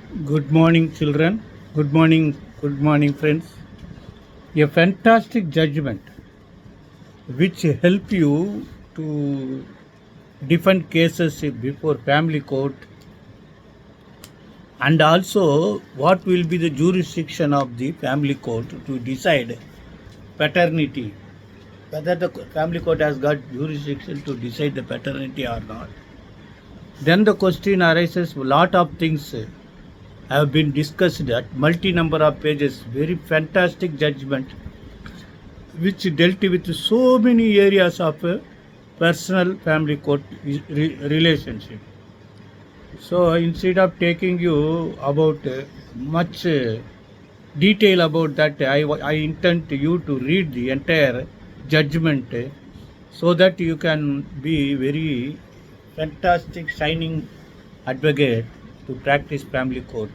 Good morning, children. Good morning, friends. A fantastic judgment which help you to defend cases before family court, and also what will be the jurisdiction of the family court to decide paternity, whether the family court has got jurisdiction to decide the paternity or not. Then the question arises, a lot of things have been discussed at multi number of pages, very fantastic judgment which dealt with so many areas of personal family court relationship. So instead of taking you about much detail about that, I intend you to read the entire judgment so that you can be very fantastic shining advocate to practice family court,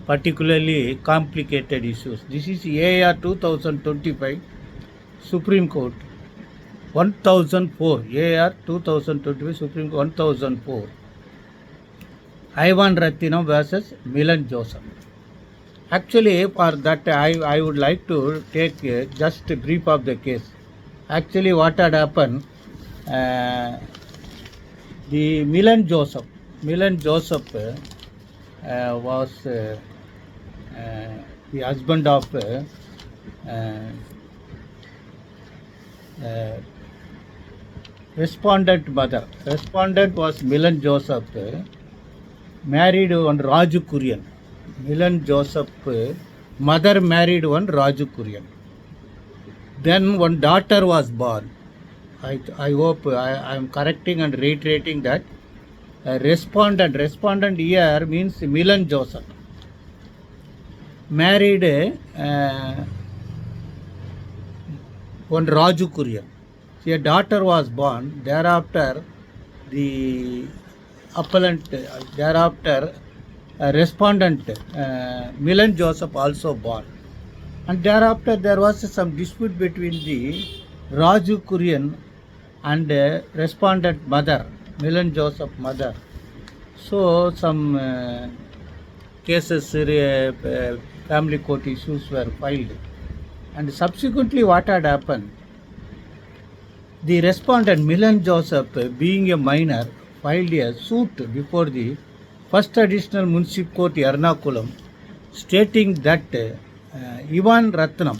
particularly complicated issues. This is AR 2025 Supreme Court 1004, AR 2025 Supreme Court 1004. Ivan Rathinam versus Milan Joseph. Actually, for that, I would like to take just a brief of the case. Actually, what had happened, the Milan Joseph was the husband of respondent mother. Respondent was Milan Joseph, married one Raju Kurian. Milan Joseph mother married one Raju Kurian. Then one daughter was born. I hope I am correcting and reiterating that. Respondent here means Milan Joseph. Married one Raju Kurian. A daughter was born. Thereafter, the appellant, respondent Milan Joseph also born. And thereafter, there was some dispute between the Raju Kurian and respondent mother, Milan Joseph mother. So some cases, family court issues were filed. And subsequently what had happened, the respondent Milan Joseph, being a minor, filed a suit before the First Additional Munsiff Court Ernakulam, stating that Ivan Ratnam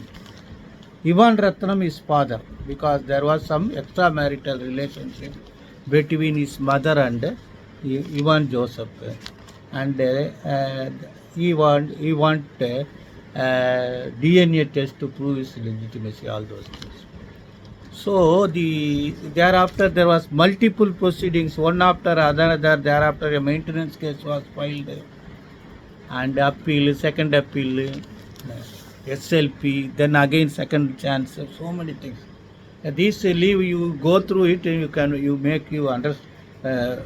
is father, because there was some extramarital relationship between his mother and Ivan Joseph, and he want DNA test to prove his legitimacy, all those things. So thereafter there was multiple proceedings, one after another. Thereafter a maintenance case was filed, and appeal, second appeal, SLP, then again second chance, so many things. This leave, you go through it and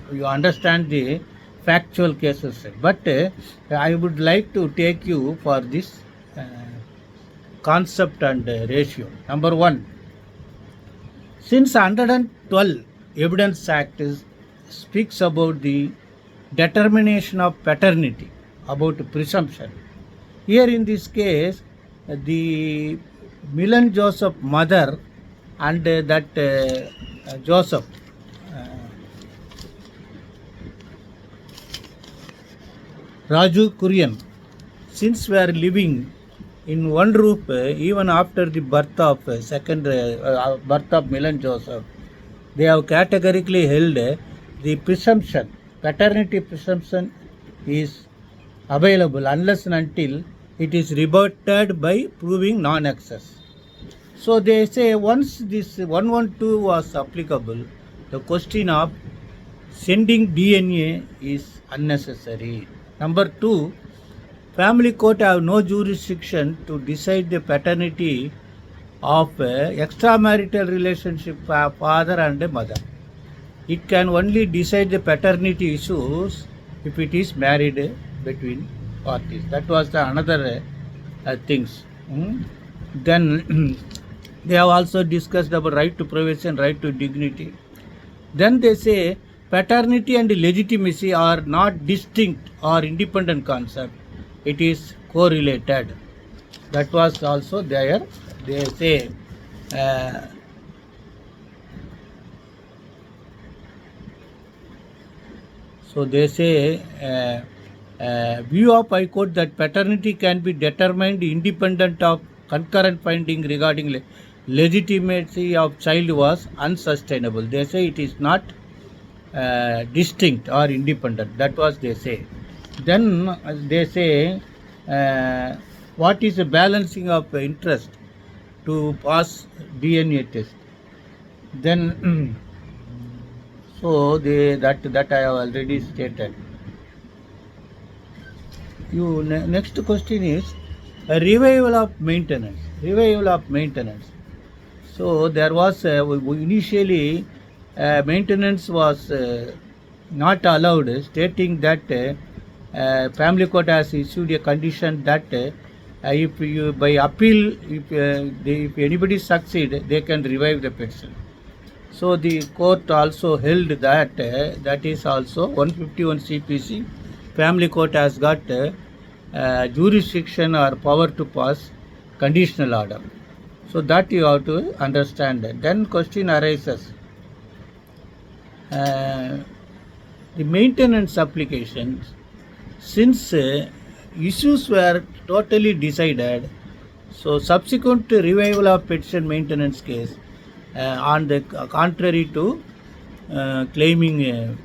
you understand the factual cases. But I would like to take you for this concept and ratio. Number one, since 112 Evidence Act speaks about the determination of paternity, about presumption. Here in this case, the Milan Joseph mother and that Joseph, Raju Kurian, since we are living in one roof, even after the birth of birth of Milan Joseph, they have categorically held the presumption, paternity presumption is available unless and until it is rebutted by proving non-access. So they say once this 112 was applicable, the question of sending DNA is unnecessary. Number two, family court have no jurisdiction to decide the paternity of extramarital relationship father and mother. It can only decide the paternity issues if it is married between parties. That was the another things. Then they have also discussed about right to privacy and right to dignity. Then they say paternity and legitimacy are not distinct or independent concept. It is correlated. That was also there. They say view of High Court that paternity can be determined independent of concurrent finding regarding legitimacy of child was unsustainable. They say it is not distinct or independent. That was they say. Then they say what is the balancing of interest to pass DNA test. Then so that I have already stated. Next question is a revival of maintenance. Revival of maintenance. So there was initially maintenance was not allowed, stating that family court has issued a condition that if you by appeal, if anybody succeed, they can revive the petition. So the court also held that that is also 151 CPC. Family court has got jurisdiction or power to pass conditional order. So that you have to understand. Then question arises. The maintenance applications, since issues were totally decided, so subsequent revival of petition maintenance case on the contrary to claiming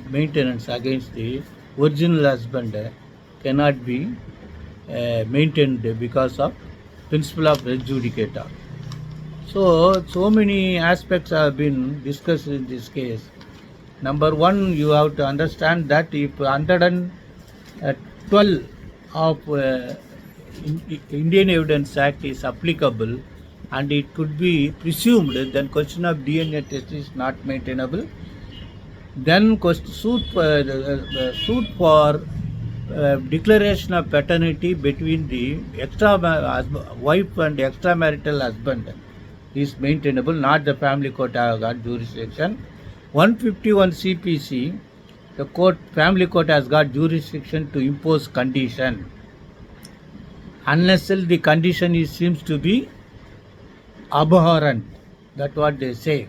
maintenance against the original husband cannot be maintained because of principle of res judicata. So many aspects have been discussed in this case. Number one, you have to understand that if 112 of Indian Evidence Act is applicable and it could be presumed, then question of DNA test is not maintainable. Then suit for declaration of paternity between the wife and extramarital husband is maintainable, not the family court have got jurisdiction. 151 CPC, the family court has got jurisdiction to impose condition unless the condition seems to be abhorrent. That's what they say.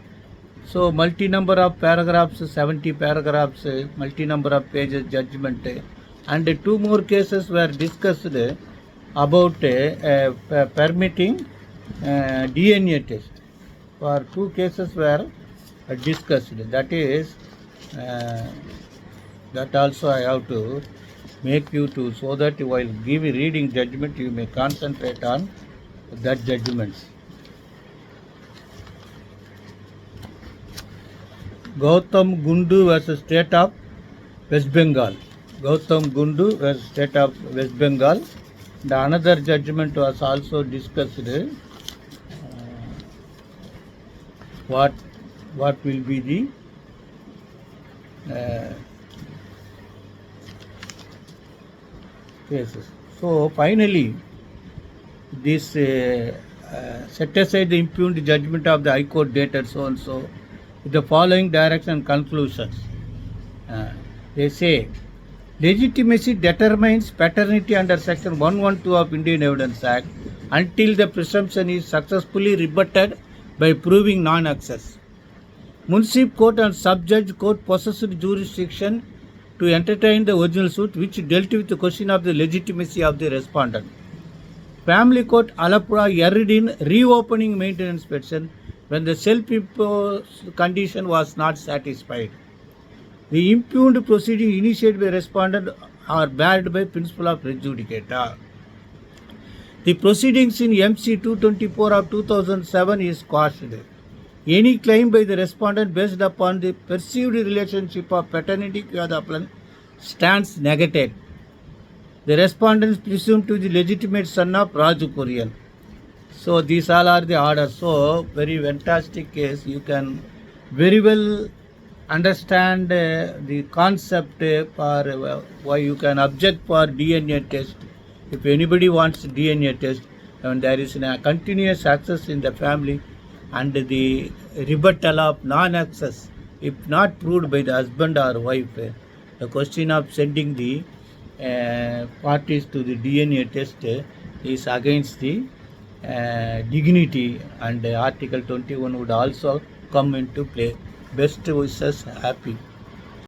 So multi-number of paragraphs, 70 paragraphs, multi-number of pages judgment, and two more cases were discussed about permitting DNA test. For two cases were discussed. That is, that also I have to make you to, so that while reading judgment you may concentrate on that judgments. Gautam Gundu versus State of West Bengal. Gautam Gundu versus State of West Bengal. The another judgment was also discussed. What will be the cases. So finally, this set aside the impugned judgment of the High Court dated so and so with the following direction and conclusions. They say legitimacy determines paternity under section 112 of Indian Evidence Act until the presumption is successfully rebutted by proving non-access. Munsiff court and sub-judge court possessed jurisdiction to entertain the original suit which dealt with the question of the legitimacy of the respondent. Family court Alapura erred in reopening maintenance petition when the self-imposed condition was not satisfied. The impugned proceeding initiated by respondent are barred by principle of res judicata. The proceedings in MC 224 of 2007 is quashed. Any claim by the respondent based upon the perceived relationship of paternity to the appellant stands negated. The respondent is presumed to be the legitimate son of Raju Kurian. So these all are the orders. So very fantastic case. You can very well understand the concept for why you can object for DNA test. If anybody wants DNA test, and there is a continuous access in the family and the rebuttal of non-access If not proved by the husband or wife, the question of sending the parties to the DNA test is against the dignity, and Article 21 would also come into play. Best wishes, happy.